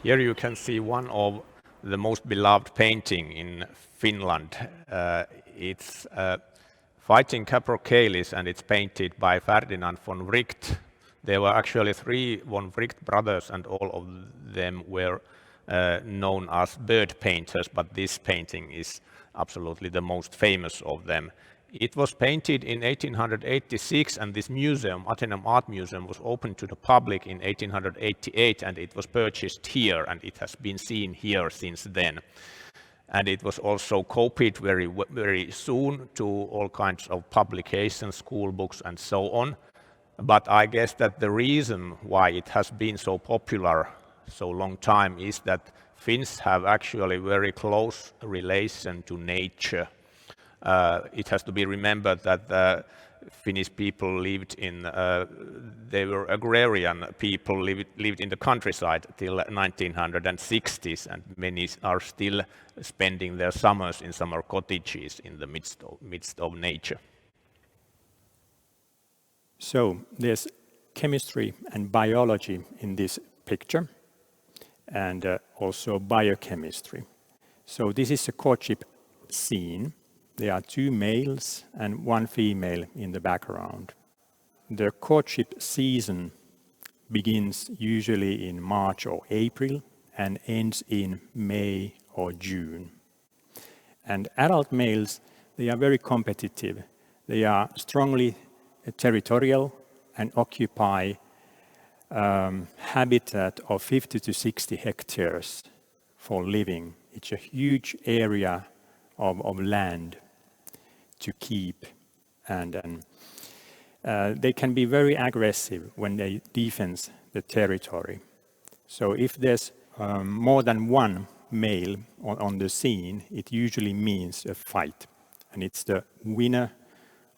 Here you can see one of the most beloved painting in Finland. It's FightingCapercaille, and it's painted by Ferdinand von Wright. There were actually 3 von Wright brothers, and all of them were known as bird painters, but this painting is absolutely the most famous of them. It was painted in 1886, and this museum, Atheneum Art Museum, was opened to the public in 1888, and it was purchased here, and it has been seen here since then. And it was also copied very soon to all kinds of publications, school books, and so on. But I guess that the reason why it has been so popular so long time is that Finns have actually very close relation to nature. It has to be remembered that the Finnish people lived in, they were agrarian people, lived in the countryside till 1960s, and many are still spending their summers in summer cottages in the midst of nature. So there's chemistry and biology in this picture, and also biochemistry. So this is a courtship scene. There are 2 males and 1 female in the background. The courtship season begins usually in March or April and ends in May or June. And adult males, they are very competitive. They are strongly territorial and occupy habitat of 50 to 60 hectares for living. It's a huge area of land to keep, and they can be very aggressive when they defend the territory. So if there's more than 1 male on the scene, it usually means a fight, and it's the winner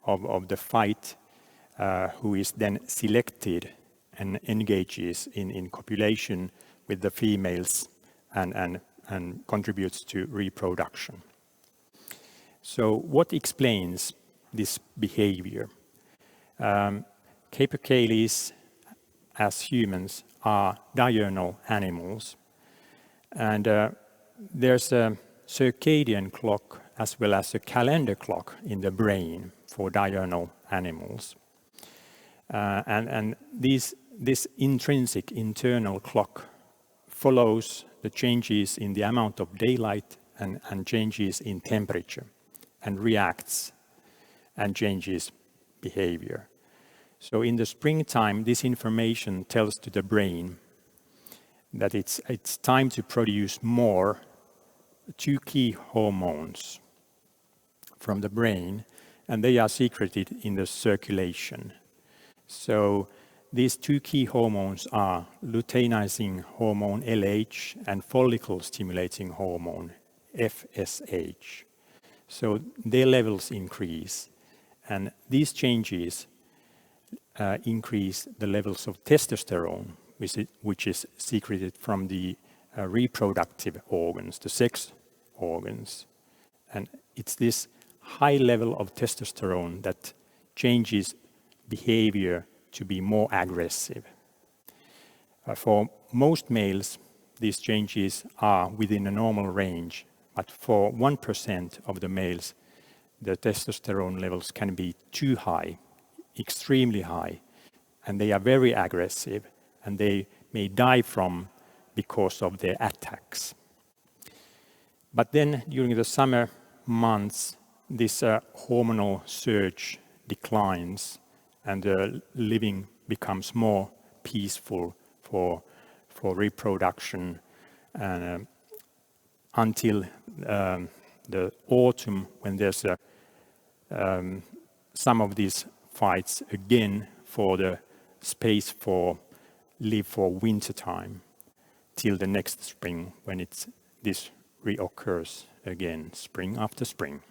of the fight who is then selected and engages in copulation with the females and contributes to reproduction. So what explains this behavior? Capercailles, as humans, are diurnal animals, and there's a circadian clock as well as a calendar clock in the brain for diurnal animals. And this intrinsic internal clock follows the changes in the amount of daylight and changes in temperature, and reacts and changes behavior. So in the springtime, this information tells to the brain that it's time to produce more 2 key hormones from the brain, and they are secreted in the circulation. So these 2 key hormones are luteinizing hormone LH and follicle stimulating hormone FSH. So their levels increase, and these changes increase the levels of testosterone, which is secreted from the reproductive organs, the sex organs. And it's this high level of testosterone that changes behavior to be more aggressive. For most males, these changes are within a normal range, but for 1% of the males, the testosterone levels can be too high, extremely high, and they are very aggressive, and they may die because of their attacks. But then during the summer months, this hormonal surge declines, and the living becomes more peaceful for reproduction, and until the autumn, when there's some of these fights again for the space for winter time, till the next spring, when this reoccurs again, spring after spring.